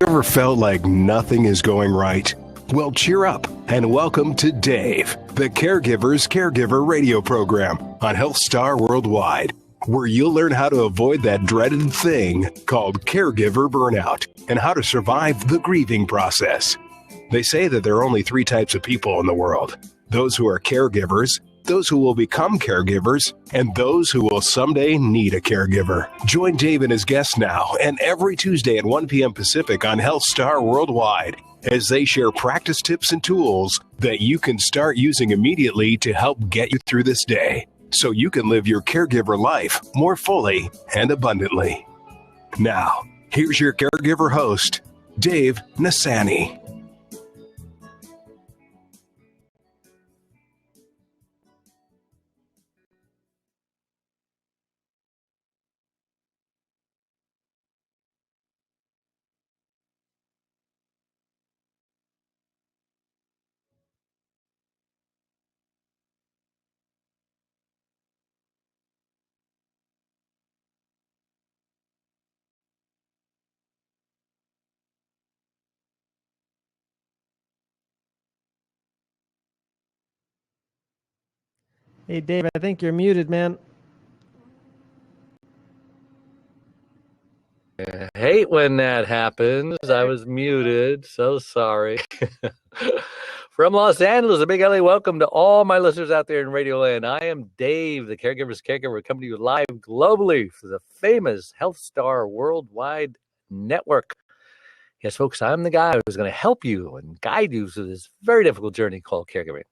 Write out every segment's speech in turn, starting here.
Ever felt like nothing is going right? Well, cheer up and welcome to Dave, the Caregivers Caregiver radio program on HealthStar Worldwide, where you'll learn how to avoid that dreaded thing called caregiver burnout and how to survive the grieving process. They say that there are only 3 types of people in the world: those who are caregivers, those who will become caregivers, and those who will someday need a caregiver. Join Dave and his guests now and every Tuesday at 1 p.m. Pacific on HealthStar Worldwide as they share practice tips and tools that you can start using immediately to help get you through this day so you can live your caregiver life more fully and abundantly. Now, here's your caregiver host, Dave Nasani. Hey, Dave, I think you're muted, man. I hate when that happens. I was muted. So sorry. From Los Angeles, a big LA welcome to all my listeners out there in Radio Land. I am Dave, the Caregiver's Caregiver, coming to you live globally for the famous HealthStar Worldwide Network. Yes, folks, I'm the guy who's going to help you and guide you through this very difficult journey called caregiving.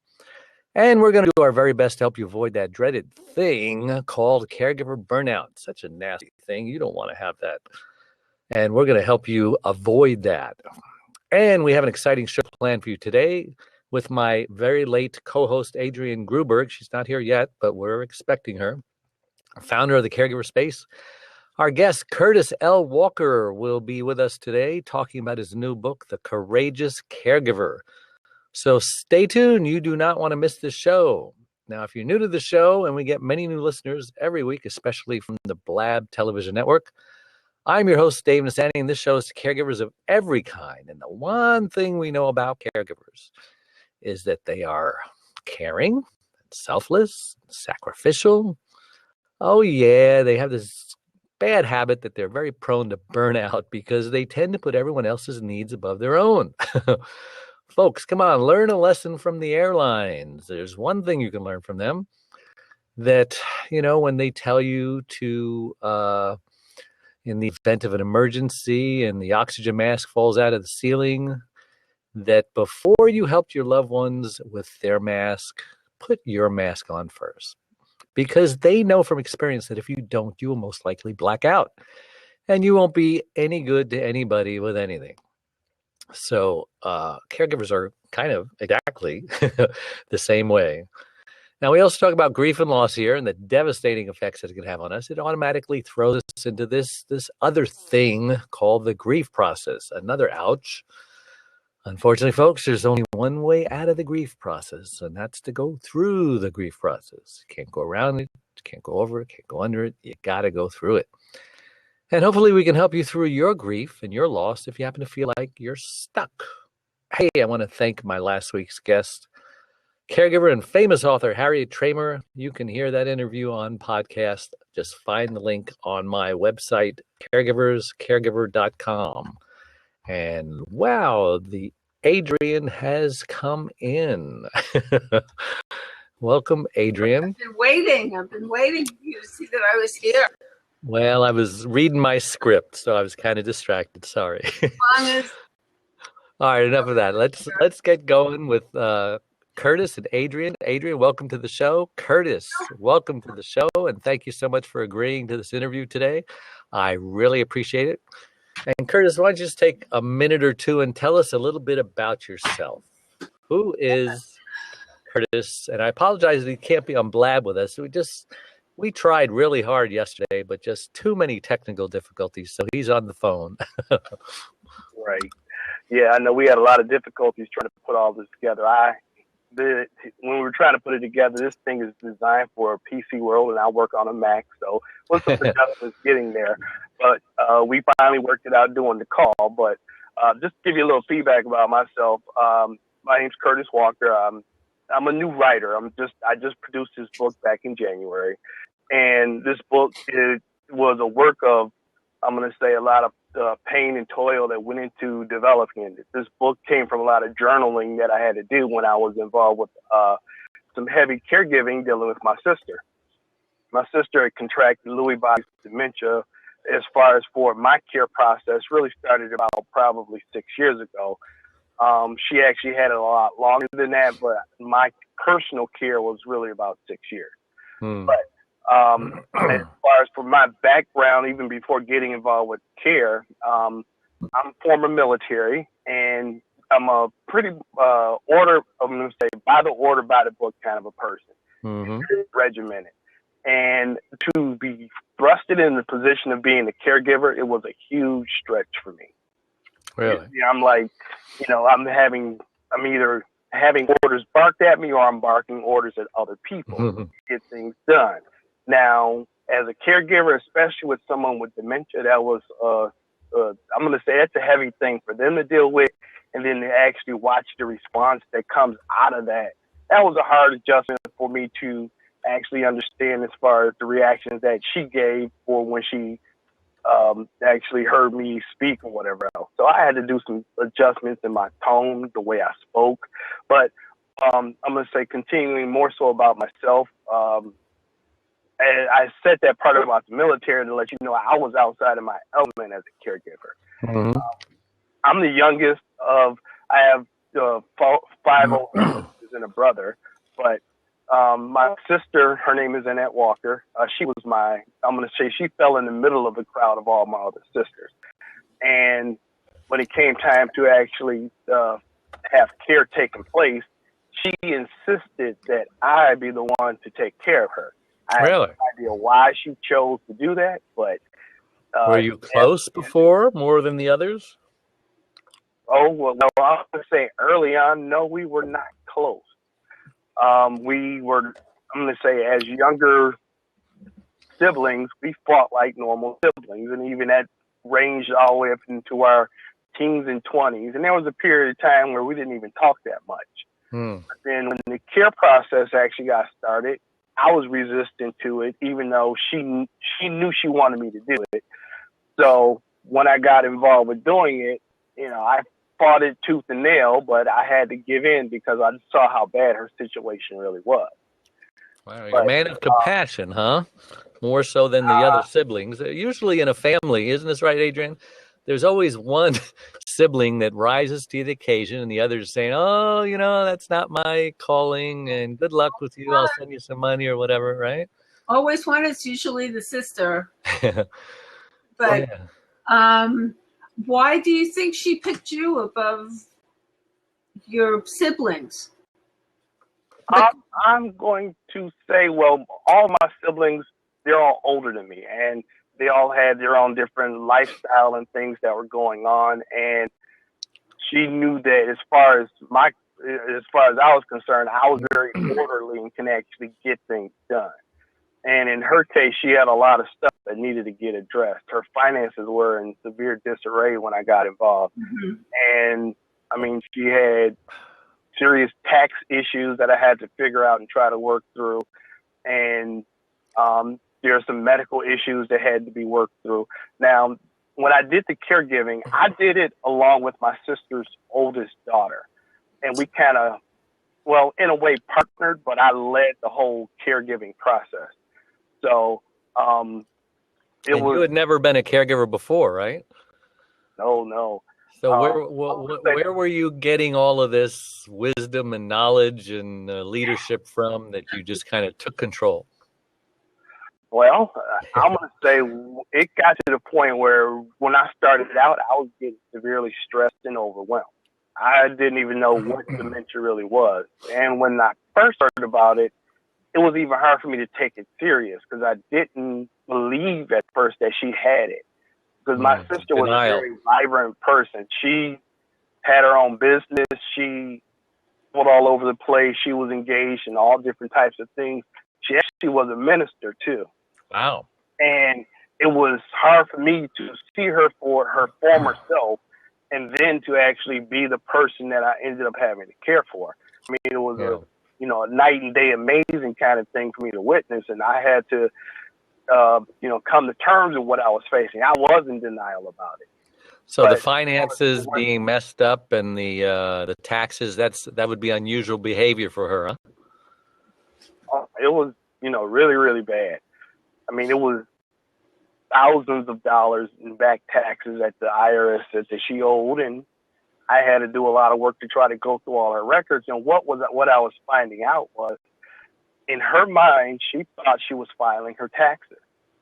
And we're going to do our very best to help you avoid that dreaded thing called caregiver burnout. Such a nasty thing. You don't want to have that. And we're going to help you avoid that. And we have an exciting show planned for you today with my very late co-host, Adrienne Gruberg. She's not here yet, but we're expecting her. Founder of the Caregiver Space. Our guest, Curtis L. Walker, will be with us today talking about his new book, The Courageous Caregiver. So stay tuned. You do not want to miss this show. Now, if you're new to the show, and we get many new listeners every week, especially from the Blab Television Network, I'm your host, Dave Nasani, and this show is to caregivers of every kind. And the one thing we know about caregivers is that they are caring, selfless, sacrificial. Oh, yeah, they have this bad habit that they're very prone to burnout because they tend to put everyone else's needs above their own. Folks, come on, learn a lesson from the airlines. There's one thing you can learn from them, that, you know, when they tell you to, in the event of an emergency and the oxygen mask falls out of the ceiling, that before you helped your loved ones with their mask, put your mask on first. Because they know from experience that if you don't, you will most likely black out. And you won't be any good to anybody with anything. So caregivers are kind of exactly the same way. Now, we also talk about grief and loss here and the devastating effects that it can have on us. It automatically throws us into this other thing called the grief process. Another ouch. Unfortunately, folks, there's only one way out of the grief process, and that's to go through the grief process. You can't go around it, you can't go over it, can't go under it. You got to go through it. And hopefully we can help you through your grief and your loss if you happen to feel like you're stuck. Hey, I want to thank my last week's guest, caregiver and famous author Harriet Tramer. You can hear that interview on podcast. Just find the link on my website, caregiverscaregiver.com. And wow, the Adrienne has come in. Welcome, Adrienne. I've been waiting for you to see that I was here. Well, I was reading my script, so I was kind of distracted. Sorry. All right, enough of that. Let's get going with Curtis and Adrienne. Adrienne, welcome to the show. Curtis, welcome to the show, and thank you so much for agreeing to this interview today. I really appreciate it. And Curtis, why don't you just take a minute or two and tell us a little bit about yourself? Who is Curtis? And I apologize that he can't be on Blab with us. We tried really hard yesterday, but just too many technical difficulties. So he's on the phone. Right. Yeah, I know we had a lot of difficulties trying to put all this together. When we were trying to put it together, this thing is designed for a PC world, and I work on a Mac, so with some adjustments getting there. But we finally worked it out doing the call. But just to give you a little feedback about myself. My name's Curtis Walker. I'm a new writer. I just produced this book back in January, and this book was a work of, I'm going to say, a lot of pain and toil that went into developing it. This book came from a lot of journaling that I had to do when I was involved with some heavy caregiving dealing with my sister. My sister had contracted Lewy Bodies Dementia. As far as for my care process, really started about probably 6 years ago. She actually had it a lot longer than that, but my personal care was really about 6 years. But as far as for my background, even before getting involved with care, I'm former military, and I'm a pretty I'm going to say by the book kind of a person, regimented. And to be thrusted in the position of being a caregiver, it was a huge stretch for me. Really? I'm like, I'm either having orders barked at me or I'm barking orders at other people to get things done. Now, as a caregiver, especially with someone with dementia, that was, I'm going to say that's a heavy thing for them to deal with. And then to actually watch the response that comes out of that. That was a hard adjustment for me to actually understand as far as the reactions that she gave for when she actually heard me speak or whatever else. So I had to do some adjustments in my tone, the way I spoke. But I'm going to say continuing more so about myself. And I said that part about the military to let you know I was outside of my element as a caregiver. I'm the youngest of, I have 5 older sisters and a brother, but my sister, her name is Annette Walker. She was I'm going to say she fell in the middle of the crowd of all my other sisters. And when it came time to actually have care taking place, she insisted that I be the one to take care of her. I have no idea why she chose to do that, but... were you close before, more than the others? Oh, well, I would say early on, no, we were not close. We were, I'm going to say, as younger siblings, we fought like normal siblings, and even that ranged all the way up into our teens and 20s. And there was a period of time where we didn't even talk that much. But then when the care process actually got started, I was resistant to it, even though she knew she wanted me to do it. So when I got involved with doing it, I fought it tooth and nail, but I had to give in because I saw how bad her situation really was. Wow, you're a man of compassion, huh? More so than the other siblings. Usually in a family, isn't this right, Adrian? There's always one sibling that rises to the occasion and the others saying, oh, that's not my calling and good luck with you. I'll send you some money or whatever, right? Always one is usually the sister. But why do you think she picked you above your siblings? I'm going to say, well, all my siblings, they're all older than me, and they all had their own different lifestyle and things that were going on. And she knew that as far as I was concerned, I was very orderly and can actually get things done. And in her case, she had a lot of stuff that needed to get addressed. Her finances were in severe disarray when I got involved. And she had serious tax issues that I had to figure out and try to work through. And there are some medical issues that had to be worked through. Now, when I did the caregiving, I did it along with my sister's oldest daughter. And we kind of, in a way partnered, but I led the whole caregiving process. So you had never been a caregiver before, right? No. So where were you getting all of this wisdom and knowledge and leadership from that you just kind of took control? Well, I'm going to say it got to the point where when I started out, I was getting severely stressed and overwhelmed. I didn't even know what dementia really was. And when I first heard about it, it was even hard for me to take it serious because I didn't believe at first that she had it. Because my sister was a very vibrant person. She had her own business. She went all over the place. She was engaged in all different types of things. She actually was a minister too. Wow. And it was hard for me to see her for her former self and then to actually be the person that I ended up having to care for. I mean, it was a night and day amazing kind of thing for me to witness, and I had to come to terms with what I was facing. I was in denial about it. So But the finances being messed up and the taxes, that would be unusual behavior for her, huh? It was, really, really bad. I mean, it was thousands of dollars in back taxes at the IRS that she owed, and I had to do a lot of work to try to go through all her records. And what I was finding out was, in her mind, she thought she was filing her taxes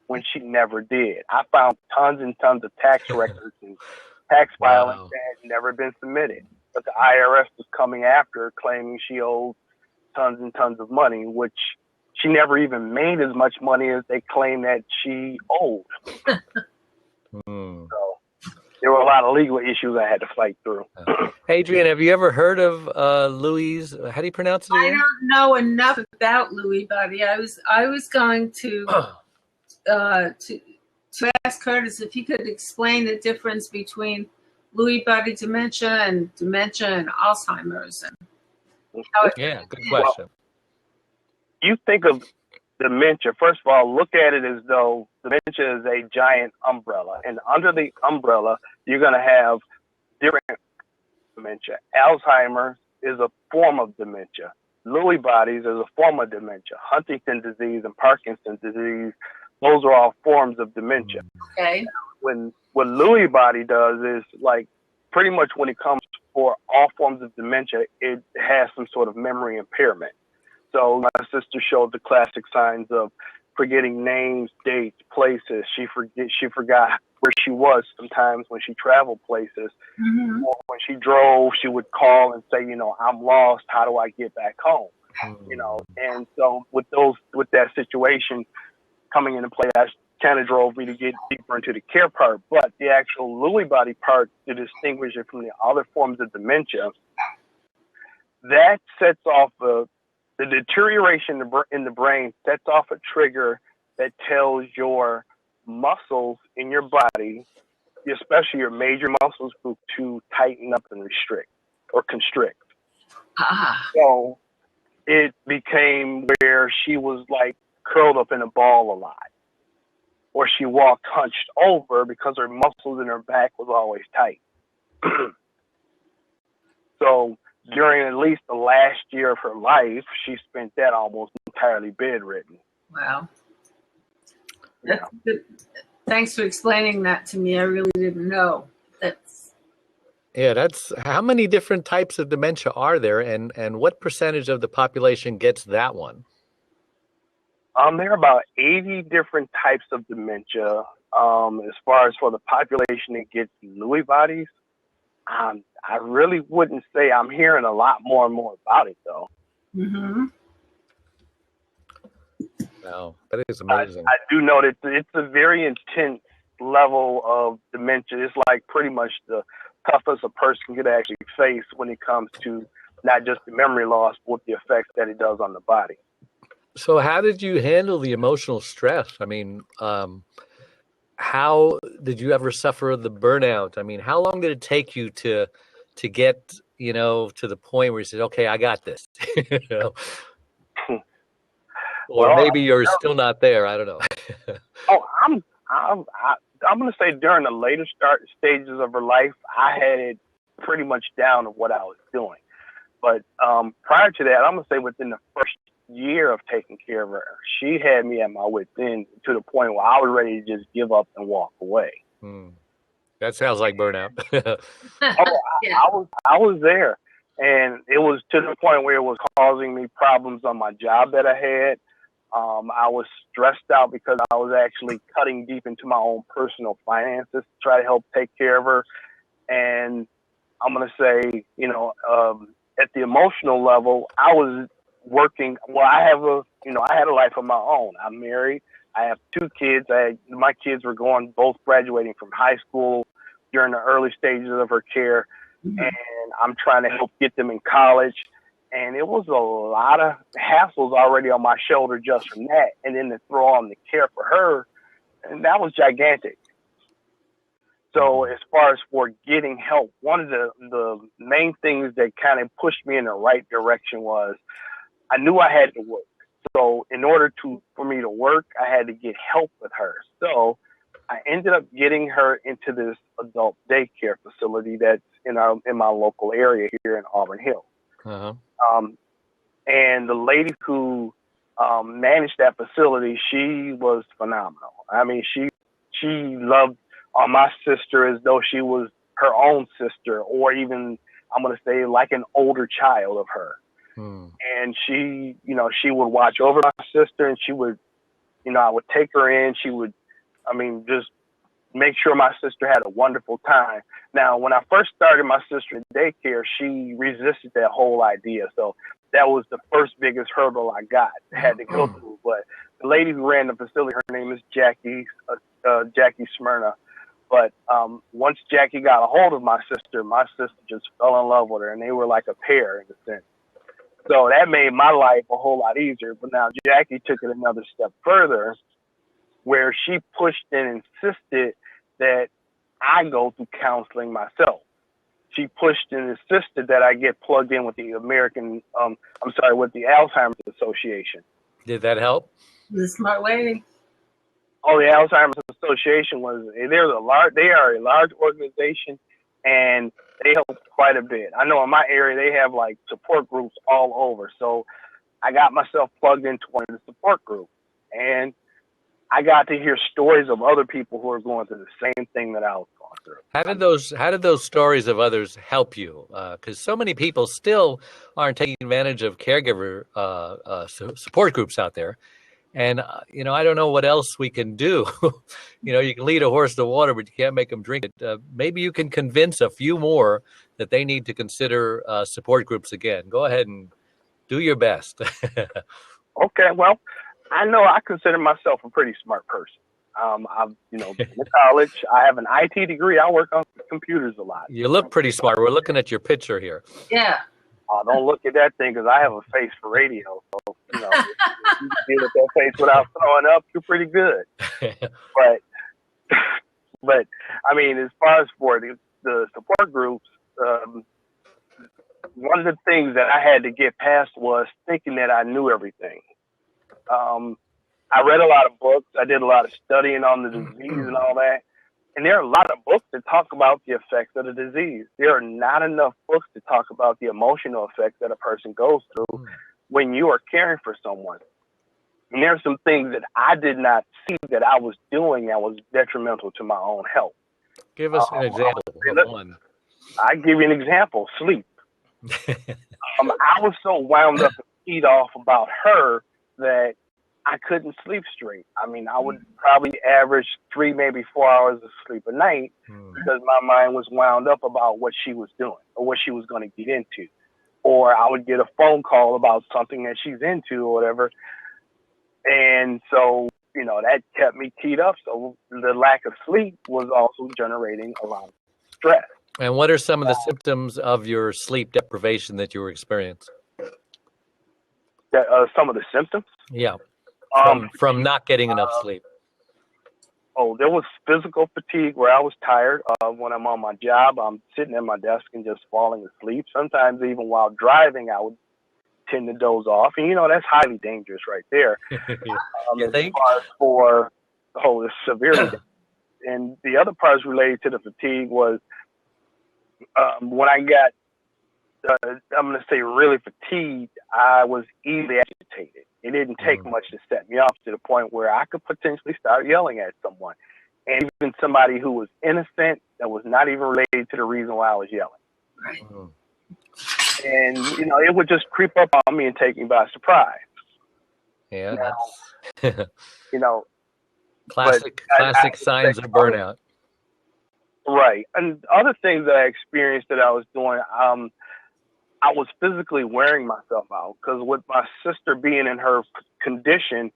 when she never did. I found tons and tons of tax records and tax filings that had never been submitted. But the IRS was coming after her, claiming she owed tons and tons of money, which she never even made as much money as they claimed that she owed. So there were a lot of legal issues I had to fight through. Adrian, have you ever heard of Louis? How do you pronounce it again? I don't know enough about Lewy body. I was going to ask Curtis if he could explain the difference between Lewy body dementia and Alzheimer's. And how good question. Well, you think of dementia, first of all, look at it as though dementia is a giant umbrella. And under the umbrella, you're going to have different dementia. Alzheimer's is a form of dementia. Lewy bodies is a form of dementia. Huntington disease and Parkinson's disease, those are all forms of dementia. Okay. What Lewy body does is, like, pretty much when it comes for all forms of dementia, it has some sort of memory impairment. So my sister showed the classic signs of forgetting names, dates, places. She forgot where she was sometimes when she traveled places. Mm-hmm. Or when she drove, she would call and say, I'm lost. How do I get back home? And so with that situation coming into play, that kind of drove me to get deeper into the care part. But the actual Lewy body part, to distinguish it from the other forms of dementia, that sets off the deterioration in the brain sets off a trigger that tells your muscles in your body, especially your major muscles group, to tighten up and restrict or constrict. So it became where she was like curled up in a ball a lot, or she walked hunched over because her muscles in her back was always tight. So during at least the last year of her life, she spent that almost entirely bedridden. Wow. That's good. Thanks for explaining that to me. I really didn't know. That's how many different types of dementia are there, and what percentage of the population gets that one? There are about 80 different types of dementia. As far as for the population that gets Lewy bodies, I really wouldn't say I'm hearing a lot more and more about it, though. Mm-hmm. Wow, that is amazing. I do know that it's a very intense level of dementia. It's like pretty much the toughest a person could actually face when it comes to not just the memory loss, but the effects that it does on the body. So how did you handle the emotional stress? I mean, how did you ever suffer the burnout? I mean, how long did it take you to get, to the point where you said, okay, I got this, or maybe you're still not there. I don't know. I'm going to say during the later stages of her life, I had it pretty much down of what I was doing. But prior to that, I'm going to say within the first year of taking care of her, she had me at my wit's end to the point where I was ready to just give up and walk away. That sounds like burnout. I was there, and it was to the point where it was causing me problems on my job that I had. I was stressed out because I was actually cutting deep into my own personal finances to try to help take care of her. And I'm going to say, at the emotional level, I was working. Well, I had a life of my own. I'm married. I have 2 kids. My kids were both graduating from high school during the early stages of her care. Mm-hmm. And I'm trying to help get them in college. And it was a lot of hassles already on my shoulder just from that. And then to throw on the care for her, and that was gigantic. So as far as for getting help, one of the main things that kind of pushed me in the right direction was I knew I had to work. So in order for me to work, I had to get help with her. So I ended up getting her into this adult daycare facility that's in my local area here in Auburn Hills. Uh-huh. And the lady who managed that facility, she was phenomenal. I mean, she loved my sister as though she was her own sister, or even, I'm going to say, like an older child of her. And she would watch over my sister, and she would, I would take her in. She would, just make sure my sister had a wonderful time. Now, when I first started my sister in daycare, she resisted that whole idea. So that was the first biggest hurdle I had to go through. But the lady who ran the facility, her name is Jackie Smyrna. But once Jackie got a hold of my sister just fell in love with her, and they were like a pair in a sense. So that made my life a whole lot easier. But now Jackie took it another step further, where she pushed and insisted that I go through counseling myself. She pushed and insisted that I get plugged in with the with the Alzheimer's Association. Did that help? The smart lady. Oh, the Alzheimer's Association they are a large organization, and they help quite a bit. I know in my area they have like support groups all over. So I got myself plugged into one of the support groups, and I got to hear stories of other people who are going through the same thing that I was going through. How did those stories of others help you? Because so many people still aren't taking advantage of caregiver support groups out there. And, I don't know what else we can do. You can lead a horse to water, but you can't make them drink it. Maybe you can convince a few more that they need to consider support groups again. Go ahead and do your best. Okay, well, I know I consider myself a pretty smart person. I've, been to college. I have an IT degree. I work on computers a lot. You look pretty smart. We're looking at your picture here. Yeah. Don't look at that thing, because I have a face for radio. So, if you can deal with that face without throwing up, you're pretty good. But as far as for the support groups, one of the things that I had to get past was thinking that I knew everything. I read a lot of books. I did a lot of studying on the disease and all that. And there are a lot of books that talk about the effects of the disease. There are not enough books to talk about the emotional effects that a person goes through when you are caring for someone. And there are some things that I did not see that I was doing that was detrimental to my own health. Give us an example of one. I give you an example: sleep. I was so wound up and keyed off about her that I couldn't sleep straight. I would probably average 3, maybe 4 hours of sleep a night because my mind was wound up about what she was doing or what she was going to get into. Or I would get a phone call about something that she's into or whatever. And so, that kept me keyed up. So the lack of sleep was also generating a lot of stress. And what are some of the symptoms of your sleep deprivation that you were experiencing? Some of the symptoms? Yeah. From not getting enough sleep. There was physical fatigue where I was tired. When I'm on my job, I'm sitting at my desk and just falling asleep. Sometimes even while driving, I would tend to doze off. And, that's highly dangerous right there. You think? As far as it's severely dangerous. And the other parts related to the fatigue was when I got, I'm going to say really fatigued, I was easily agitated. It didn't take much to set me off to the point where I could potentially start yelling at someone. And even somebody who was innocent, that was not even related to the reason why I was yelling. Right. And, it would just creep up on me and take me by surprise. Yeah, now, that's classic signs of burnout. Right. And other things that I experienced that I was doing, I was physically wearing myself out because with my sister being in her condition,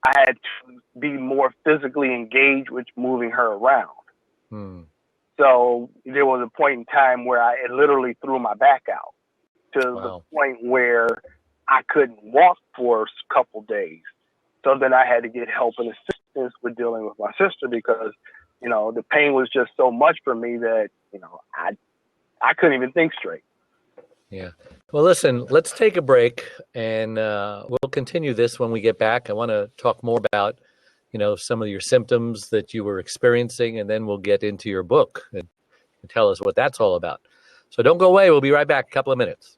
I had to be more physically engaged with moving her around. So there was a point in time where it literally threw my back out to the point where I couldn't walk for a couple days. So then I had to get help and assistance with dealing with my sister because, the pain was just so much for me that, I couldn't even think straight. Yeah. Well, listen, let's take a break, and we'll continue this when we get back. I want to talk more about, some of your symptoms that you were experiencing, and then we'll get into your book and tell us what that's all about. So don't go away. We'll be right back in a couple of minutes.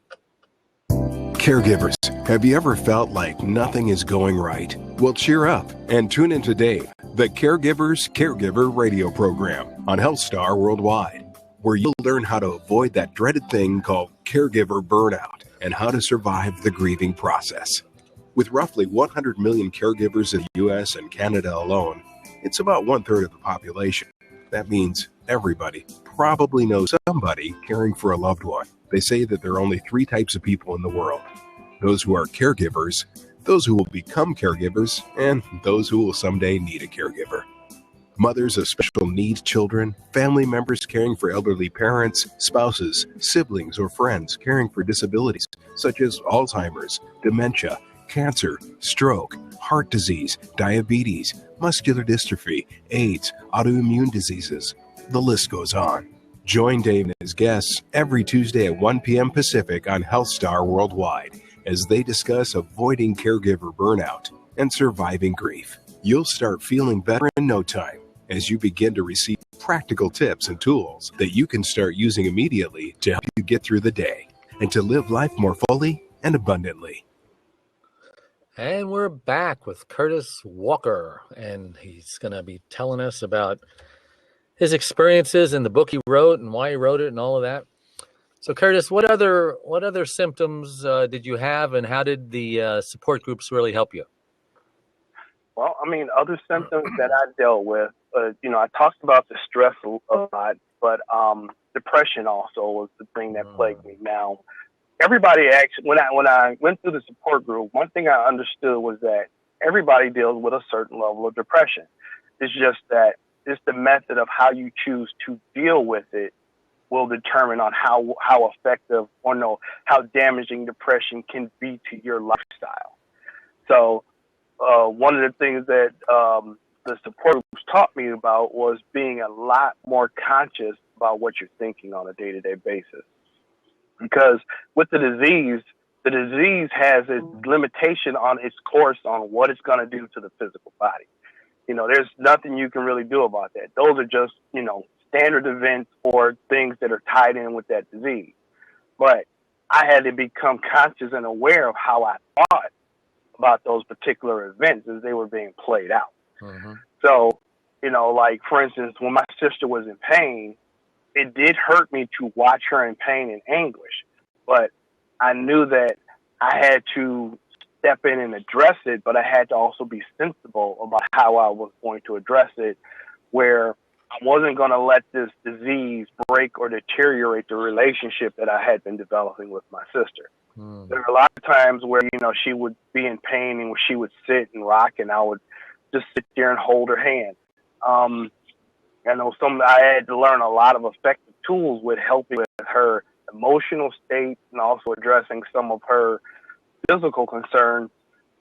Caregivers, have you ever felt like nothing is going right? Well, cheer up and tune in to Dave, the Caregivers Caregiver radio program on HealthStar Worldwide, where you'll learn how to avoid that dreaded thing called caregiver burnout and how to survive the grieving process. With roughly 100 million caregivers in the U.S. and Canada alone, it's about 1/3 of the population. That means everybody probably knows somebody caring for a loved one. They say that there are only 3 types of people in the world: those who are caregivers, those who will become caregivers, and those who will someday need a caregiver. Mothers of special needs children, family members caring for elderly parents, spouses, siblings, or friends caring for disabilities such as Alzheimer's, dementia, cancer, stroke, heart disease, diabetes, muscular dystrophy, AIDS, autoimmune diseases. The list goes on. Join Dave and his guests every Tuesday at 1 p.m. Pacific on HealthStar Worldwide as they discuss avoiding caregiver burnout and surviving grief. You'll start feeling better in no time as you begin to receive practical tips and tools that you can start using immediately to help you get through the day and to live life more fully and abundantly. And we're back with Curtis Walker, and he's going to be telling us about his experiences in the book he wrote and why he wrote it and all of that. So, Curtis, what other symptoms did you have, and how did the support groups really help you? Well, other symptoms that I dealt with, I talked about the stress a lot, but depression also was the thing that plagued me. Now, everybody actually, when I went through the support group, one thing I understood was that everybody deals with a certain level of depression. It's just that it's the method of how you choose to deal with it will determine on how effective or no, how damaging depression can be to your lifestyle. So one of the things that the support groups taught me about was being a lot more conscious about what you're thinking on a day-to-day basis. Because with the disease has its limitation on its course on what it's going to do to the physical body. There's nothing you can really do about that. Those are just, standard events or things that are tied in with that disease. But I had to become conscious and aware of how I thought about those particular events as they were being played out. Mm-hmm. So, like, for instance, when my sister was in pain, it did hurt me to watch her in pain and anguish, but I knew that I had to step in and address it, but I had to also be sensible about how I was going to address it, where I wasn't going to let this disease break or deteriorate the relationship that I had been developing with my sister. There are a lot of times where, she would be in pain and she would sit and rock, and I would just sit there and hold her hand. I had to learn a lot of effective tools with helping with her emotional state and also addressing some of her physical concerns,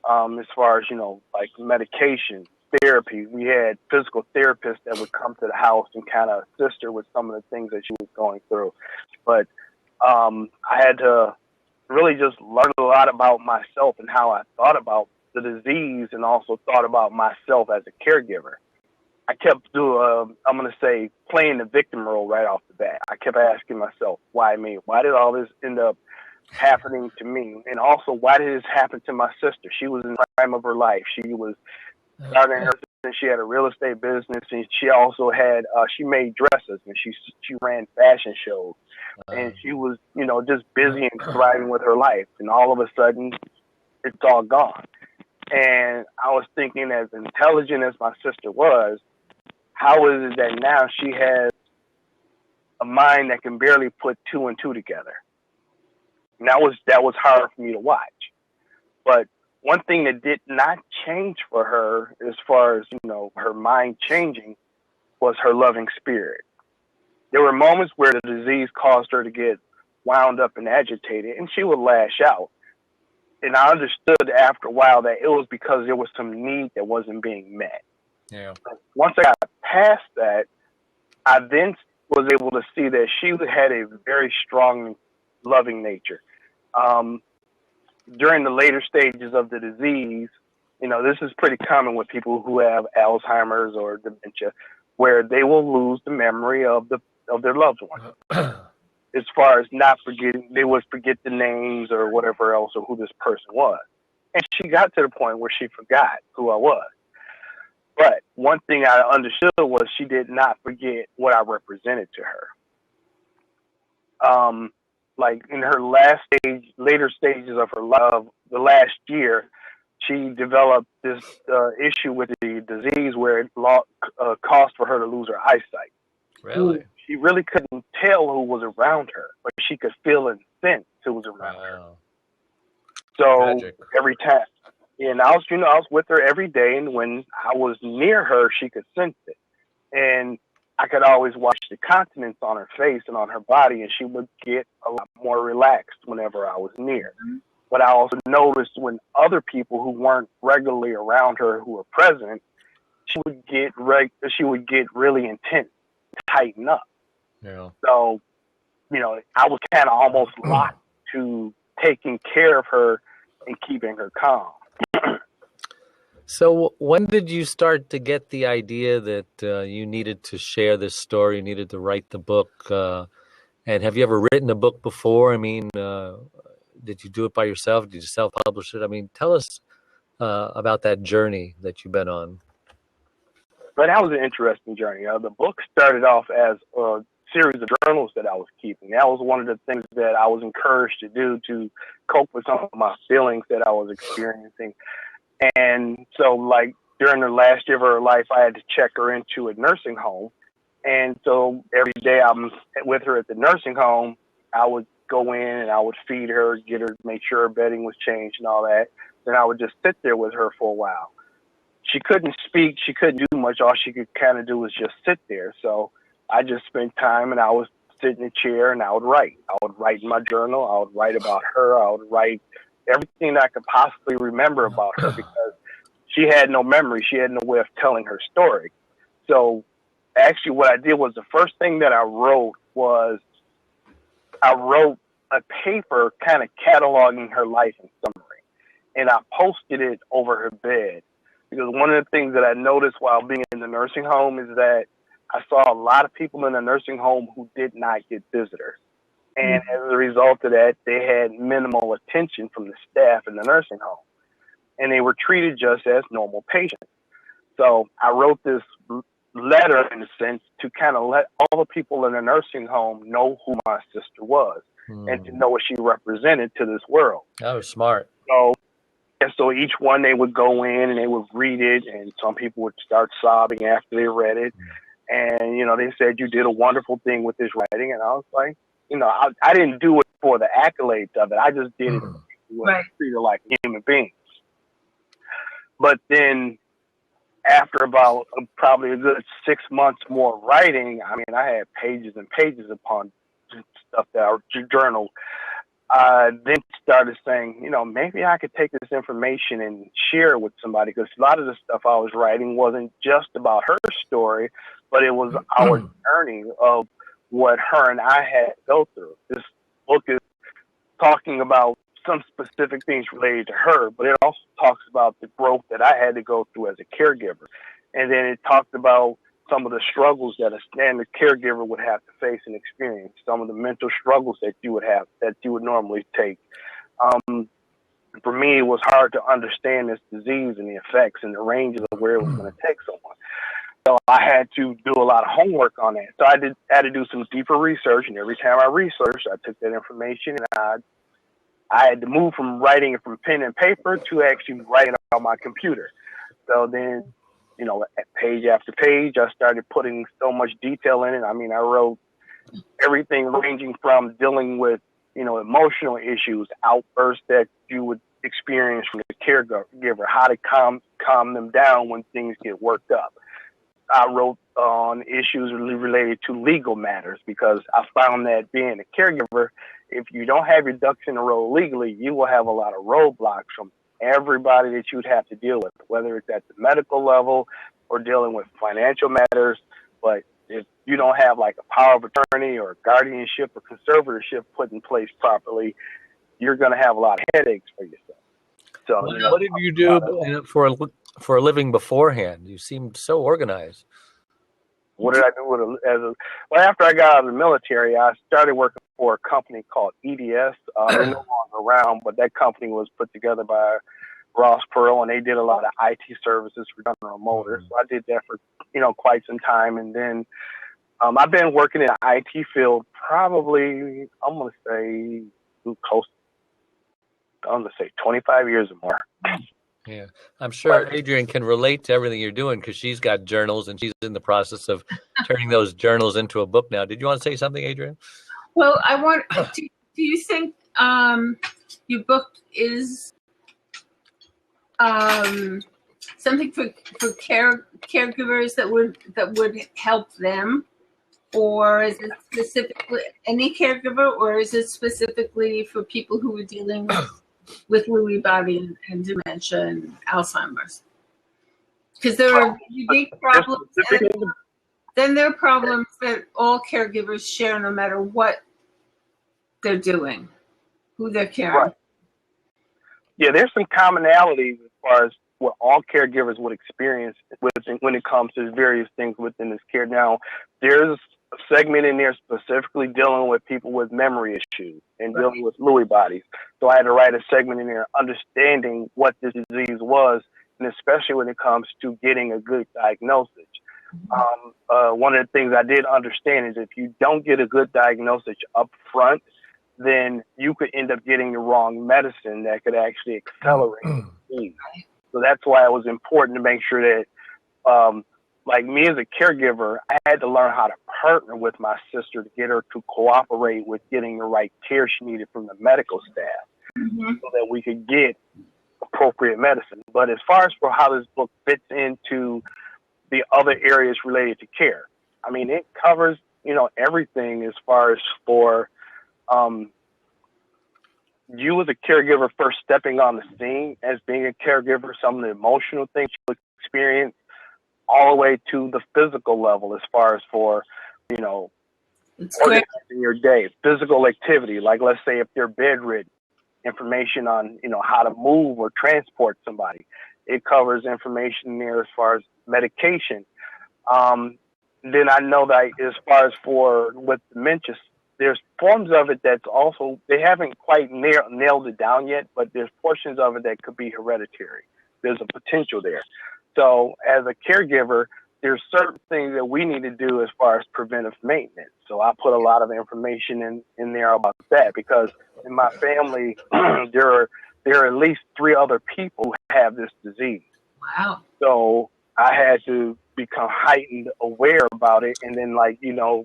as far as, like medication, therapy. We had physical therapists that would come to the house and kind of assist her with some of the things that she was going through. But I had to really just learn a lot about myself and how I thought about the disease and also thought about myself as a caregiver. I kept playing the victim role right off the bat. I kept asking myself, why me? Why did all this end up happening to me? And also, why did this happen to my sister? She was in the prime of her life. She was starting her business. She had a real estate business, and she also had, she made dresses, and she ran fashion shows. And she was, just busy and thriving with her life. And all of a sudden, it's all gone. And I was thinking, as intelligent as my sister was, how is it that now she has a mind that can barely put 2 and 2 together? And that was hard for me to watch. But one thing that did not change for her, as far as, her mind changing, was her loving spirit. There were moments where the disease caused her to get wound up and agitated, and she would lash out. And I understood after a while that it was because there was some need that wasn't being met. Yeah. Once I got past that, I then was able to see that she had a very strong, loving nature. During the later stages of the disease, this is pretty common with people who have Alzheimer's or dementia, where they will lose the memory of their loved one. As far as not forgetting, they would forget the names or whatever else or who this person was. And she got to the point where she forgot who I was. But one thing I understood was she did not forget what I represented to her. Like in her later stages of her love, the last year, she developed this issue with the disease where it caused for her to lose her eyesight. Really? She really couldn't tell who was around her, but she could feel and sense who was around her. So Tragic. every time, and I was with her every day, and when I was near her, she could sense it, and I could always watch the countenance on her face and on her body, and she would get a lot more relaxed whenever I was near. Mm-hmm. But I also noticed when other people who weren't regularly around her who were present, she would get really intense, tighten up. Yeah. So, I was kind of almost locked to taking care of her and keeping her calm. So when did you start to get the idea that you needed to share this story, you needed to write the book? And have you ever written a book before? I mean, did you do it by yourself? Did you self-publish it? I mean, tell us about that journey that you've been on. But that was an interesting journey. The book started off as a series of journals that I was keeping. That was one of the things that I was encouraged to do to cope with some of my feelings that I was experiencing. And so, like, during the last year of her life, I had to check her into a nursing home. And so every day I'm with her at the nursing home, I would go in and I would feed her, make sure her bedding was changed and all that. Then I would just sit there with her for a while. She couldn't speak. She couldn't do much. All she could kind of do was just sit there. So I just spent time, and I would sit in a chair and I would write. I would write in my journal. I would write about her. I would write everything that I could possibly remember about her, because she had no memory. She had no way of telling her story. So actually what I did was, the first thing that I wrote was I wrote a paper kind of cataloging her life in summary, and I posted it over her bed. Because one of the things that I noticed while being in the nursing home is that I saw a lot of people in the nursing home who did not get visitors. And as a result of that, they had minimal attention from the staff in the nursing home. And they were treated just as normal patients. So I wrote this letter, in a sense, to kind of let all the people in the nursing home know who my sister was and to know what she represented to this world. That was smart. So each one, they would go in and they would read it, and some people would start sobbing after they read it. And, they said, "You did a wonderful thing with this writing." And I was like, I didn't do it for the accolades of it. I just did it to treat her like a human being. But then after about probably a good 6 months more writing, I mean, I had pages and pages upon stuff that I journaled. Then started saying, maybe I could take this information and share it with somebody, because a lot of the stuff I was writing wasn't just about her story, but it was our journey of what her and I had to go through. This book is talking about some specific things related to her, but it also talks about the growth that I had to go through as a caregiver. And then it talked about some of the struggles that a standard caregiver would have to face and experience, some of the mental struggles that you would have, that you would normally take. For me, it was hard to understand this disease and the effects and the ranges of where it was going to take someone. So I had to do a lot of homework on that. So I had to do some deeper research, and every time I researched, I took that information and I had to move from writing it from pen and paper to actually writing it on my computer. So then, page after page, I started putting so much detail in it. I mean, I wrote everything ranging from dealing with, emotional issues, outbursts that you would experience from the caregiver, how to calm them down when things get worked up. I wrote on issues related to legal matters, because I found that being a caregiver, if you don't have your ducks in a row legally, you will have a lot of roadblocks from everybody that you'd have to deal with, whether it's at the medical level or dealing with financial matters. But if you don't have like a power of attorney or guardianship or conservatorship put in place properly, you're going to have a lot of headaches for yourself. So, What did you do for a living beforehand? You seemed so organized. What did I do well, after I got out of the military, I started working for a company called EDS. They're no longer around, but that company was put together by Ross Perot, and they did a lot of IT services for General Motors. So I did that for, quite some time. And then I've been working in the IT field probably, I'm going to say 25 years or more. Yeah, I'm sure Adrienne can relate to everything you're doing because she's got journals and she's in the process of turning those journals into a book now. Did you want to say something, Adrienne? Well, do you think your book is something for caregivers that would help them, or is it specifically any caregiver, or is it specifically for people who are dealing with Lewy body and dementia and Alzheimer's? Because there are unique problems, and then there are problems that all caregivers share, no matter what they're doing, who they're caring. Right. Yeah, there's some commonalities as far as what all caregivers would experience when it comes to various things within this care. Now, there's a segment in there specifically dealing with people with memory issues and dealing with Lewy bodies. So I had to write a segment in there understanding what this disease was, and especially when it comes to getting a good diagnosis. One of the things I did understand is if you don't get a good diagnosis up front, then you could end up getting the wrong medicine that could actually accelerate the disease. So that's why it was important to make sure that, like me as a caregiver, I had to learn how to partner with my sister to get her to cooperate with getting the right care she needed from the medical staff so that we could get appropriate medicine. But as far as for how this book fits into the other areas related to care, I mean, it covers, everything as far as for you as a caregiver first stepping on the scene as being a caregiver, some of the emotional things you experience, all the way to the physical level as far as for, organizing your day, physical activity. Like, let's say if you're bedridden, information on, how to move or transport somebody. It covers information there as far as medication. Then I know that as far as for with dementia, there's forms of it that's also, they haven't quite nailed it down yet, but there's portions of it that could be hereditary. There's a potential there. So as a caregiver, there's certain things that we need to do as far as preventive maintenance. So I put a lot of information in there about that, because in my family, there are at least 3 other people who have this disease. Wow. So I had to become heightened aware about it. And then, like,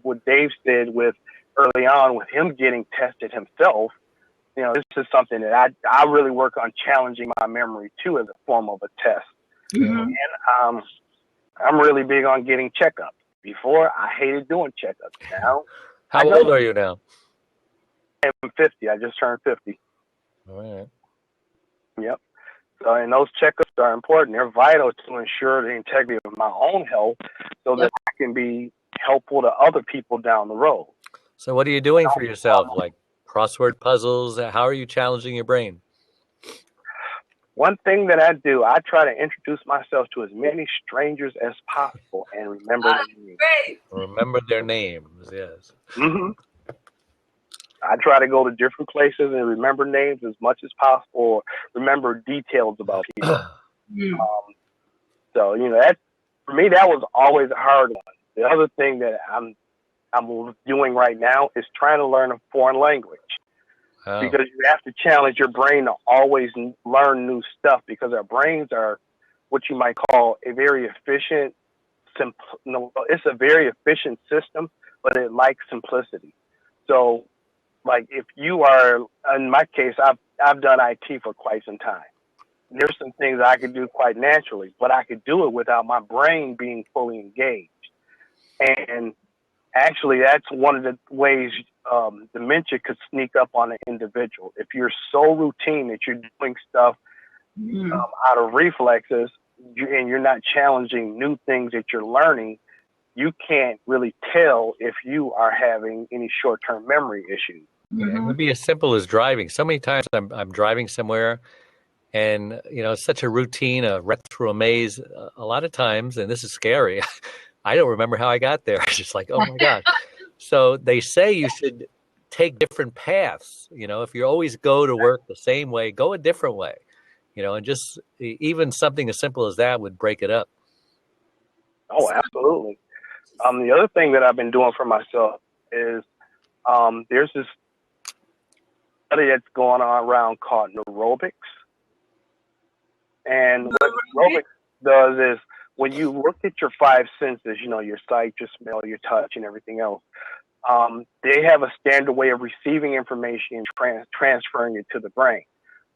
what Dave said with early on with him getting tested himself, this is something that I really work on challenging my memory too as a form of a test. And I'm really big on getting checkups. Before, I hated doing checkups. Now, how old are you now? I'm 50. I just turned 50. All right. Yep. So, and those checkups are important. They're vital to ensure the integrity of my own health so that I can be helpful to other people down the road. So what are you doing for yourself? Like crossword puzzles? How are you challenging your brain? One thing that I do, I try to introduce myself to as many strangers as possible and remember their names. Great. Remember their names, yes. I try to go to different places and remember names as much as possible, or remember details about people. So, that for me, that was always a hard one. The other thing that I'm doing right now is trying to learn a foreign language. Because you have to challenge your brain to always learn new stuff, because our brains are what you might call a very efficient, it's a very efficient system, but it likes simplicity. So, like, if you are, in my case, I've done IT for quite some time. There's some things I could do quite naturally, but I could do it without my brain being fully engaged. And actually, that's one of the ways dementia could sneak up on an individual. If you're so routine that you're doing stuff out of reflexes and you're not challenging new things that you're learning, you can't really tell if you are having any short-term memory issues. Yeah, it would be as simple as driving. So many times I'm driving somewhere, and it's such a routine, a run through a maze. A lot of times, and this is scary, I don't remember how I got there. It's just like, oh my God. So they say you should take different paths. If you always go to work the same way, go a different way. And just even something as simple as that would break it up. Oh, absolutely. The other thing that I've been doing for myself is there's this study that's going on around called Aerobics. And what Aerobics does is when you look at your five senses, your sight, your smell, your touch, and everything else, they have a standard way of receiving information and transferring it to the brain.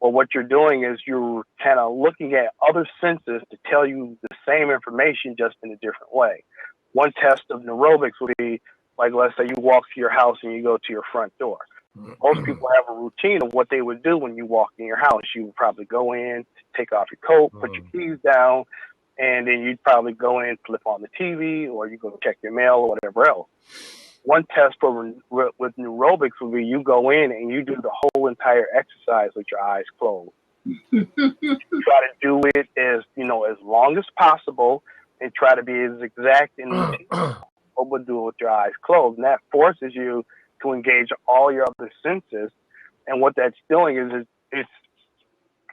Well, what you're doing is you're kind of looking at other senses to tell you the same information just in a different way. One test of neurobics would be, like, let's say you walk to your house and you go to your front door. Most people have a routine of what they would do when you walk in your house. You would probably go in, take off your coat, put your keys down, and then you'd probably go in, flip on the TV, or you go check your mail or whatever else. One test with neurobics would be you go in and you do the whole entire exercise with your eyes closed. Try to do it as long as possible, and try to be as exact and but do it with your eyes closed. And that forces you to engage all your other senses. And what that's doing is it's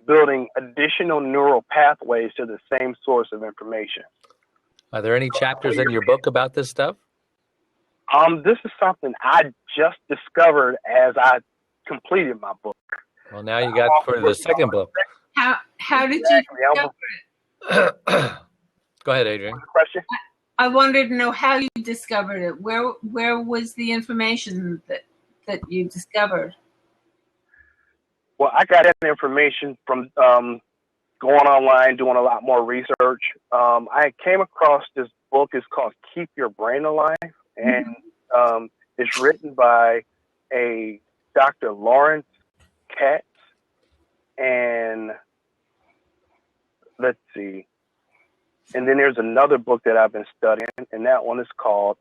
building additional neural pathways to the same source of information. Are there any chapters in your book about this stuff? This is something I just discovered as I completed my book. Well, now you got for the second book. How did you discover it? Go ahead, Adrian. Question? I wanted to know how you discovered it. Where was the information that you discovered? Well, I got that information from going online, doing a lot more research. I came across this book. It's called Keep Your Brain Alive. And it's written by a Dr. Lawrence Katz. And let's see. And then there's another book that I've been studying, and that one is called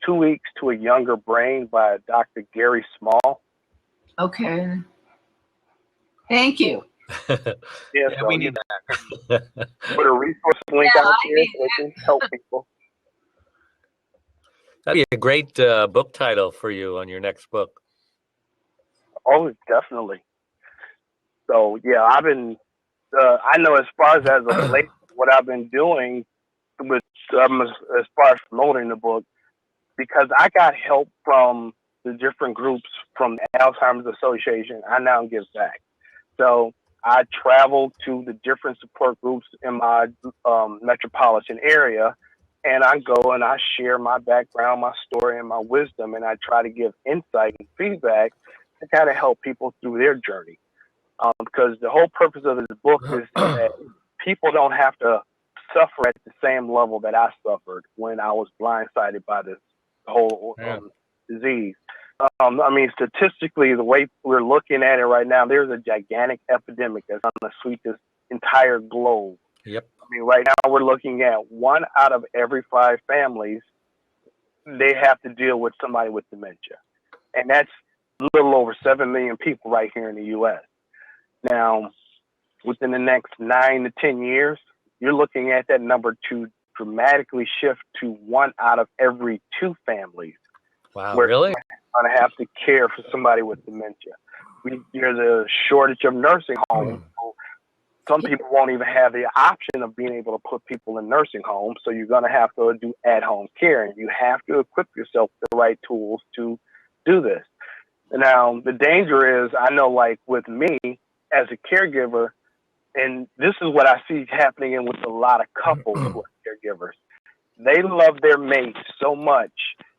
2 Weeks to a Younger Brain by Dr. Gary Small. Okay. Thank you. Yeah, so we need that. Put a resource link out here so they can help people. That'd be a great book title for you on your next book. Oh, definitely. So, yeah, I've been, I know as far as of late, what I've been doing with as far as promoting the book, because I got help from the different groups from the Alzheimer's Association, I now give back. So I travel to the different support groups in my metropolitan area, and I go and I share my background, my story, and my wisdom, and I try to give insight and feedback to kind of help people through their journey. Because the whole purpose of this book is that people don't have to suffer at the same level that I suffered when I was blindsided by this whole disease. I mean, statistically, the way we're looking at it right now, there's a gigantic epidemic that's going to sweep this entire globe. Yep. I mean, right now we're looking at 1 out of every 5 families, they have to deal with somebody with dementia. And that's a little over 7 million people right here in the U.S. Now, within the next 9 to 10 years, you're looking at that number to dramatically shift to 1 out of every 2 families. Wow, really? Going to have to care for somebody with dementia. There's a shortage of nursing homes. Some people won't even have the option of being able to put people in nursing homes, so you're going to have to do at-home care, and you have to equip yourself with the right tools to do this. Now, the danger is, I know, like with me as a caregiver, and this is what I see happening with a lot of couples who are caregivers. They love their mate so much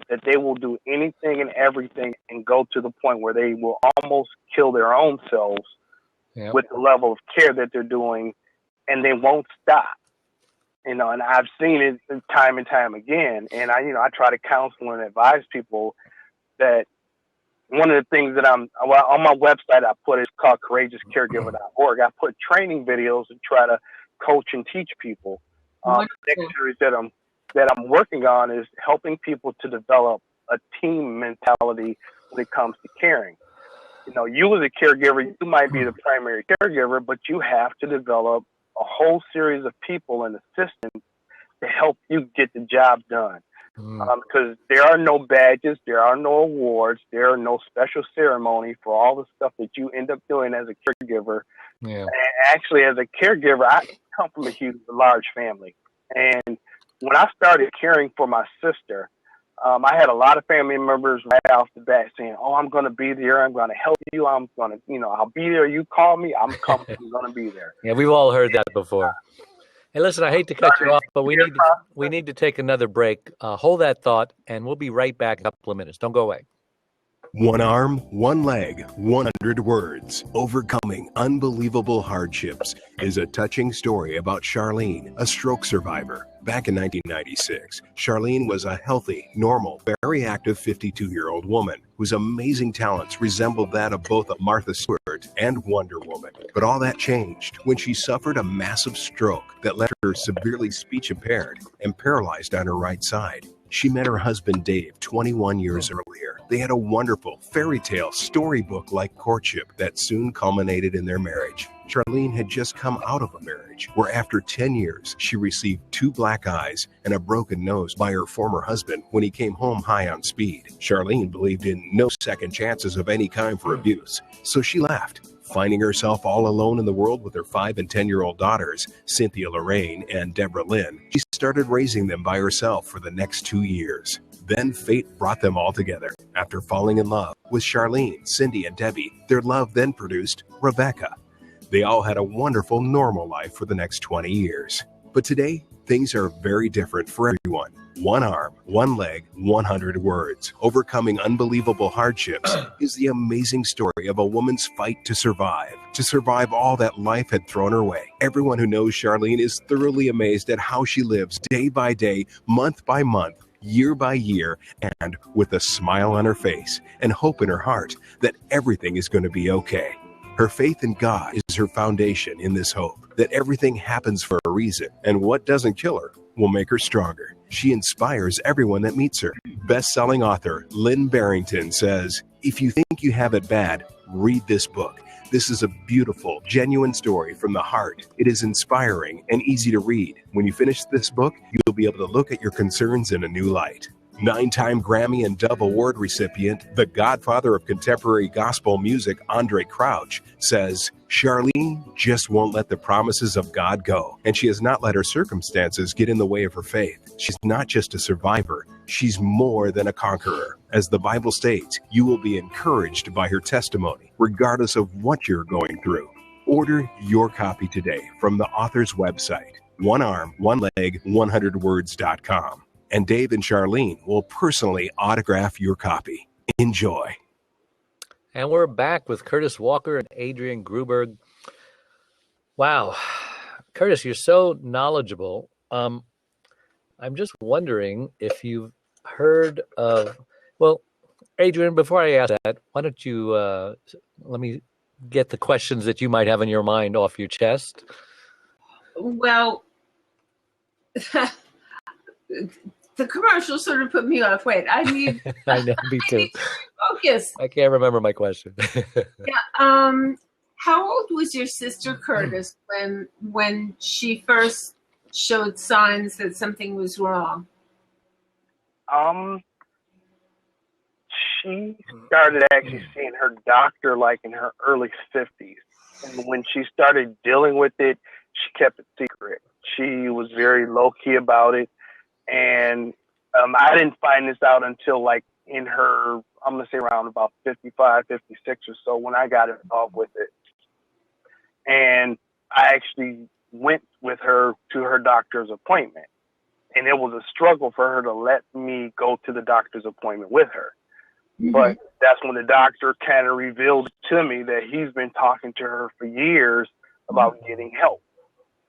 that they will do anything and everything and go to the point where they will almost kill their own selves with the level of care that they're doing, and they won't stop. And I've seen it time and time again. And I try to counsel and advise people that one of the things that on my website I put, it's called courageouscaregiver.org. I put training videos and try to coach and teach people. Next series that I'm that I'm working on is helping people to develop a team mentality when it comes to caring. You know, you as a caregiver, you might be the primary caregiver, but you have to develop a whole series of people and assistants to help you get the job done. Because there are no badges, there are no awards, there are no special ceremony for all the stuff that you end up doing as a caregiver. Yeah. And actually, as a caregiver, I come from a large family. And when I started caring for my sister, I had a lot of family members right off the bat saying, "Oh, I'm going to be there. I'm going to help you. I'm going to, you know, I'll be there. You call me. I'm coming. I'm going to be there." Yeah, we've all heard that before. Hey, listen, I hate to cut you off, but we need to take another break. Hold that thought, and we'll be right back in a couple of minutes. Don't go away. One arm, one leg, 100 words. Overcoming unbelievable hardships is a touching story about Charlene, a stroke survivor. Back in 1996, Charlene was a healthy, normal, very active 52-year-old woman whose amazing talents resembled that of both a Martha Stewart and Wonder Woman. But all that changed when she suffered a massive stroke that left her severely speech impaired and paralyzed on her right side. She met her husband Dave 21 years earlier. They had a wonderful fairy tale storybook-like courtship that soon culminated in their marriage. Charlene had just come out of a marriage where after 10 years, she received 2 black eyes and a broken nose by her former husband when he came home high on speed. Charlene believed in no second chances of any kind for abuse, so she left, finding herself all alone in the world with her 5 and 10-year-old daughters, Cynthia Lorraine and Deborah Lynn. She started raising them by herself for the next 2 years. Then fate brought them all together. After falling in love with Charlene, Cindy, and Debbie, their love then produced Rebecca. They all had a wonderful, normal life for the next 20 years. But today, things are very different for everyone. One arm, one leg, 100 words. Overcoming unbelievable hardships is the amazing story of a woman's fight to survive all that life had thrown her way. Everyone who knows Charlene is thoroughly amazed at how she lives day by day, month by month, year by year, and with a smile on her face and hope in her heart that everything is going to be okay. Her faith in God is her foundation in this hope that everything happens for a reason, and what doesn't kill her will make her stronger. She inspires everyone that meets her. Best-selling author Lynn Barrington says, "If you think you have it bad, read this book. This is a beautiful, genuine story from the heart. It is inspiring and easy to read. When you finish this book, you'll be able to look at your concerns in a new light." 9-time Grammy and Dove Award recipient, the godfather of contemporary gospel music, Andre Crouch, says, "Charlene just won't let the promises of God go, and she has not let her circumstances get in the way of her faith. She's not just a survivor, she's more than a conqueror. As the Bible states, you will be encouraged by her testimony, regardless of what you're going through." Order your copy today from the author's website, onearm1leg100words.com. And Dave and Charlene will personally autograph your copy. Enjoy. And we're back with Curtis Walker and Adrian Gruberg. Wow. Curtis, you're so knowledgeable. I'm just wondering if you've heard of, well, Adrian, before I ask that, why don't you let me get the questions that you might have in your mind off your chest? Well, the commercial sort of put me off. Wait, I need. I know, me too. I need to focus. I can't remember my question. Yeah. How old was your sister Curtis when she first showed signs that something was wrong? She started actually seeing her doctor like in her early 50s. And when she started dealing with it, she kept it secret. She was very low-key about it. And I didn't find this out until like in her, I'm going to say around about 55, 56 or so when I got involved with it. And I actually went with her to her doctor's appointment. And it was a struggle for her to let me go to the doctor's appointment with her. Mm-hmm. But that's when the doctor kind of revealed to me that he's been talking to her for years about getting help.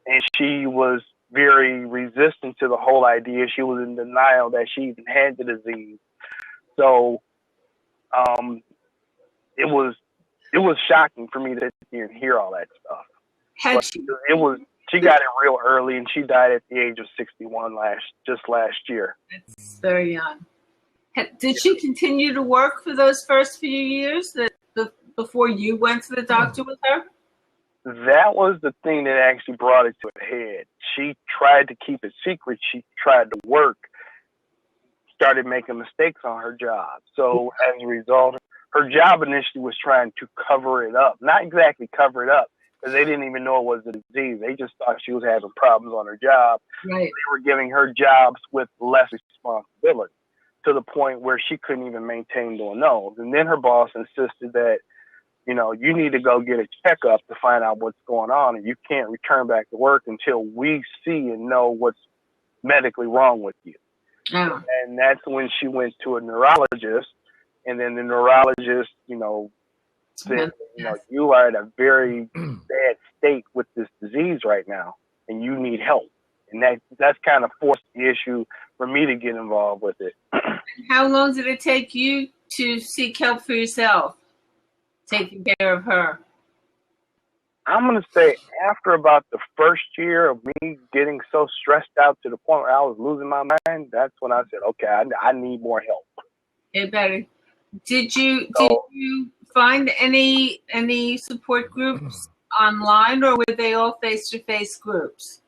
And she was very resistant to the whole idea. She was in denial that she even had the disease. So it was shocking for me to hear all that stuff. Had she She got it real early, and she died at the age of 61 last year. That's very young. Did she continue to work for those first few years before you went to the doctor with her? That was the thing that actually brought it to a head. She tried to keep it secret. She tried to work, started making mistakes on her job. So as a result, her job initially was trying to cover it up. Not exactly cover it up, because they didn't even know it was a disease. They just thought she was having problems on her job. Right. They were giving her jobs with less responsibility, to the point where she couldn't even maintain doing those. And then her boss insisted that, you need to go get a checkup to find out what's going on, and you can't return back to work until we see and know what's medically wrong with you. Oh. And that's when she went to a neurologist, and then the neurologist, said, you are in a very bad state with this disease right now, and you need help. And that's kind of forced the issue for me to get involved with it. How long did it take you to seek help for yourself, taking care of her? I'm going to say after about the first year of me getting so stressed out to the point where I was losing my mind, that's when I said, okay, I need more help. Hey, Betty, did you find any support groups online, or were they all face-to-face groups?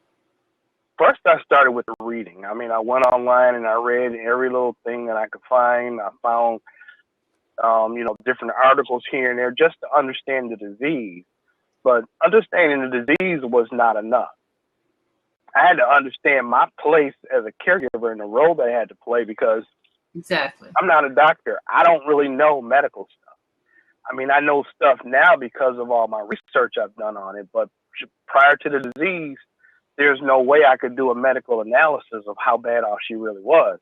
First, I started with the reading. I mean, I went online and I read every little thing that I could find. I found, different articles here and there just to understand the disease. But understanding the disease was not enough. I had to understand my place as a caregiver and the role that I had to play, because exactly, I'm not a doctor. I don't really know medical stuff. I mean, I know stuff now because of all my research I've done on it. But prior to the disease, there's no way I could do a medical analysis of how bad off she really was.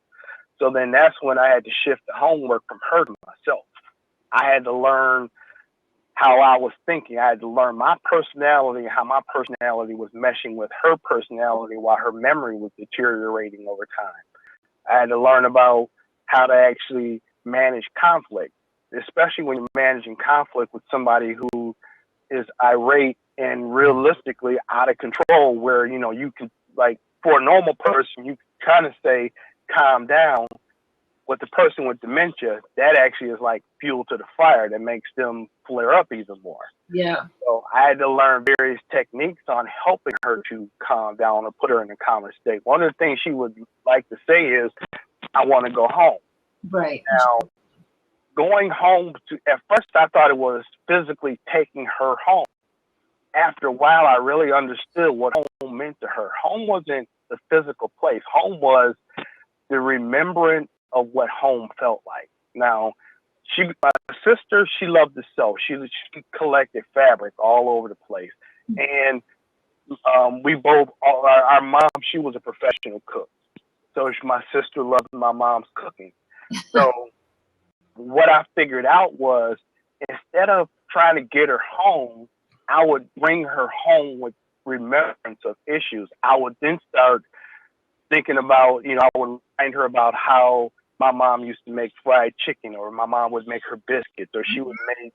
So then that's when I had to shift the homework from her to myself. I had to learn how I was thinking. I had to learn my personality, how my personality was meshing with her personality while her memory was deteriorating over time. I had to learn about how to actually manage conflict, especially when you're managing conflict with somebody who is irate and realistically out of control, where, you can, like, for a normal person, you kind of say, calm down. With the person with dementia, that actually is like fuel to the fire that makes them flare up even more. Yeah. So I had to learn various techniques on helping her to calm down or put her in a calmer state. One of the things she would like to say is, I want to go home. Right. Now, going home, at first I thought it was physically taking her home. After a while, I really understood what home meant to her. Home wasn't the physical place. Home was the remembrance of what home felt like. Now, my sister, she loved to sew. She collected fabric all over the place. And we both, our mom, she was a professional cook. So my sister loved my mom's cooking. So what I figured out was, instead of trying to get her home, I would bring her home with remembrance of issues. I would then start thinking about, I would remind her about how my mom used to make fried chicken, or my mom would make her biscuits, or she would make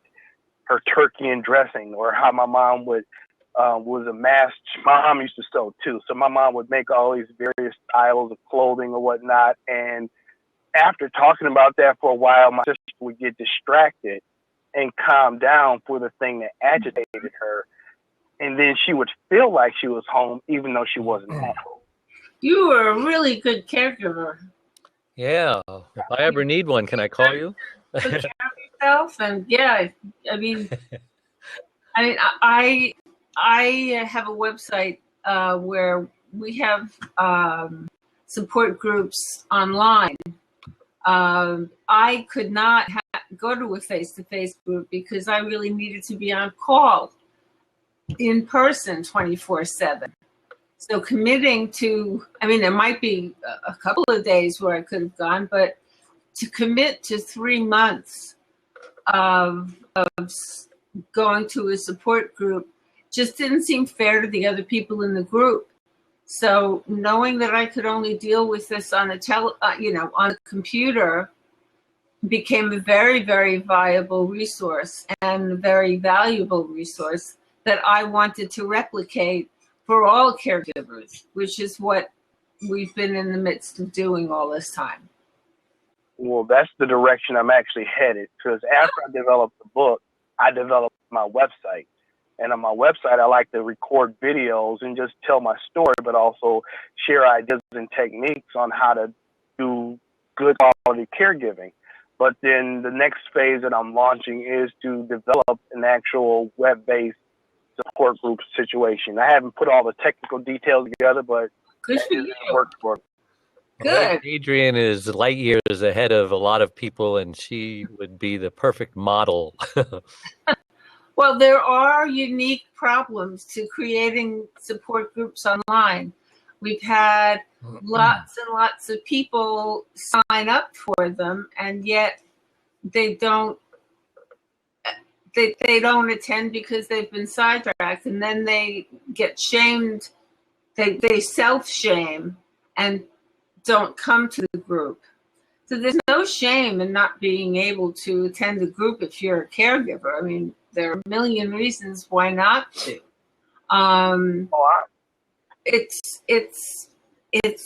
her turkey and dressing, or how my mom was a master. My mom used to sew too. So my mom would make all these various styles of clothing or whatnot. And after talking about that for a while, my sister would get distracted and calm down for the thing that agitated her. And then she would feel like she was home, even though she wasn't at home. You were a really good caregiver. Yeah. If I ever need one, can I call you? Take care of yourself, and yeah, I mean, I have a website where we have support groups online. I could not go to a face-to-face group because I really needed to be on call in person 24/7. So committing to, there might be a couple of days where I could have gone, but to commit to 3 months of going to a support group just didn't seem fair to the other people in the group. So knowing that I could only deal with this on a on a computer became a very, very viable resource and a very valuable resource that I wanted to replicate for all caregivers, which is what we've been in the midst of doing all this time. Well, that's the direction I'm actually headed, because after I developed the book, I developed my website. And on my website, I like to record videos and just tell my story, but also share ideas and techniques on how to do good quality caregiving. But then the next phase that I'm launching is to develop an actual web-based support group situation. I haven't put all the technical details together, but Good for you. it works for me. Good. Adrienne is light years ahead of a lot of people, and she would be the perfect model. Well, there are unique problems to creating support groups online. We've had lots and lots of people sign up for them, and yet they don't attend because they've been sidetracked, and then they get shamed. They self-shame and don't come to the group. So there's no shame in not being able to attend a group if you're a caregiver. I mean, there are a million reasons why not to. It's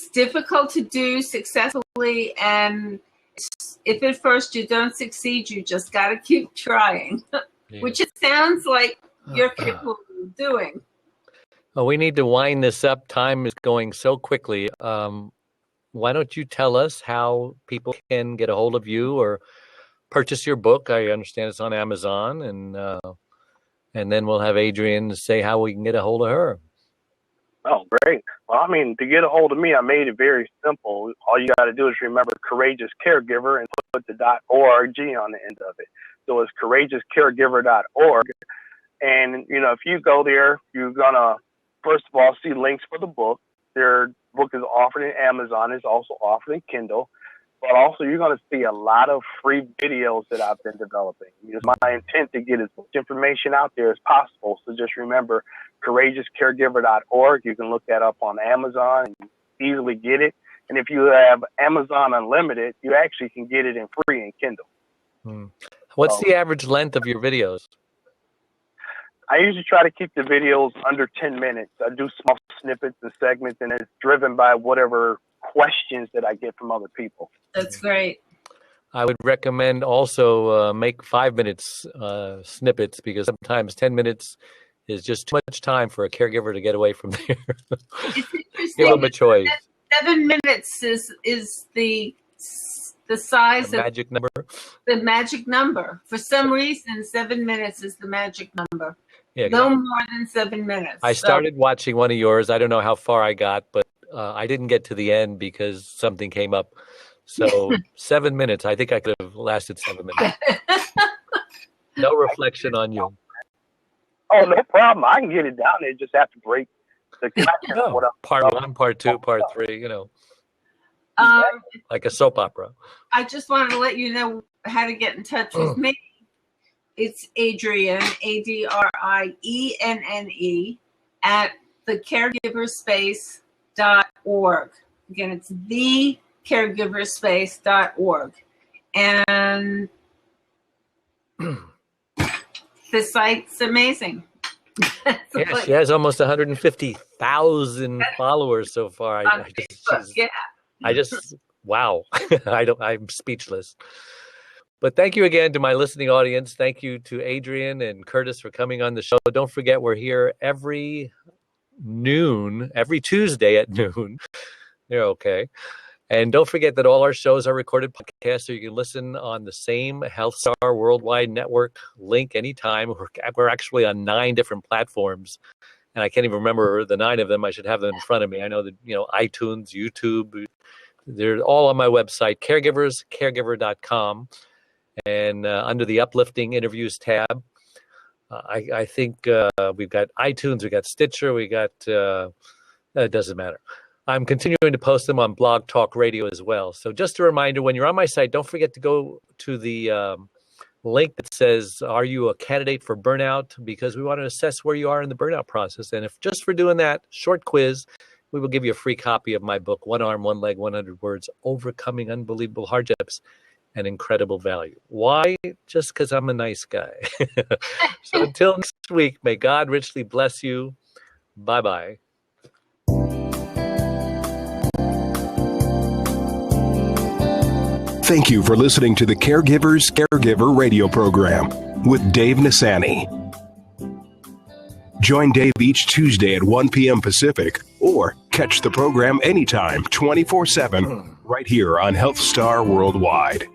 difficult to do successfully, and if at first you don't succeed, you just got to keep trying, which it sounds like you're capable of doing. Well, we need to wind this up. Time is going so quickly. Why don't you tell us how people can get a hold of you or purchase your book? I understand it's on Amazon, and then we'll have Adrienne say how we can get a hold of her. Oh, great. Well, I mean, to get a hold of me, I made it very simple. All you got to do is remember Courageous Caregiver and put the .org on the end of it. So it's courageouscaregiver.org. And, you know, if you go there, you're going to, first of all, see links for the book. Their book is offered in Amazon. It's also offered in Kindle. But also, you're going to see a lot of free videos that I've been developing. It's my intent to get as much information out there as possible. So just remember courageouscaregiver.org. You can look that up on Amazon and easily get it. And if you have Amazon Unlimited, you actually can get it in free in Kindle. What's the average length of your videos? I usually try to keep the videos under 10 minutes. I do small snippets and segments, and it's driven by whatever questions that I get from other people. That's great. I would recommend also make 5 minutes snippets, because sometimes 10 minutes is just too much time for a caregiver to get away from there. It's interesting. Give them a choice. 7 minutes is the size The of magic number. the magic number. For some reason, 7 minutes is the magic number. Yeah, No more than 7 minutes. I started watching one of yours. I don't know how far I got, but I didn't get to the end because something came up. So 7 minutes. I think I could have lasted 7 minutes. No reflection on you. Oh, no problem. I can get it down there. Just have to break the connection. Part 1, part 2, part 3, you know, like a soap opera. I just wanted to let you know how to get in touch with me. It's Adrienne, ADRIENNE, at thecaregiverspace.org. Again, it's thecaregiverspace.org. And the site's amazing. Yeah, she has almost 150,000 followers so far. I just wow. I'm speechless. But thank you again to my listening audience. Thank you to Adrienne and Curtis for coming on the show. Don't forget, we're here every Tuesday at noon. They're okay. And don't forget that all our shows are recorded podcasts, so you can listen on the same HealthStar Worldwide Network link anytime. We're actually on 9 different platforms, and I can't even remember the 9 of them. I should have them in front of me. I know that, iTunes, YouTube, they're all on my website, caregiverscaregiver.com, and under the Uplifting Interviews tab. I think we've got iTunes, we got Stitcher, we got, it doesn't matter. I'm continuing to post them on Blog Talk Radio as well. So just a reminder, when you're on my site, don't forget to go to the link that says, are you a candidate for burnout? Because we want to assess where you are in the burnout process. And if just for doing that short quiz, we will give you a free copy of my book, One Arm, One Leg, 100 Words, Overcoming Unbelievable Hardships and Incredible Value. Why? Just because I'm a nice guy. So until next week, may God richly bless you. Bye-bye. Thank you for listening to the Caregivers Caregiver radio program with Dave Nasani. Join Dave each Tuesday at 1 p.m. Pacific, or catch the program anytime, 24/7, right here on HealthStar Worldwide.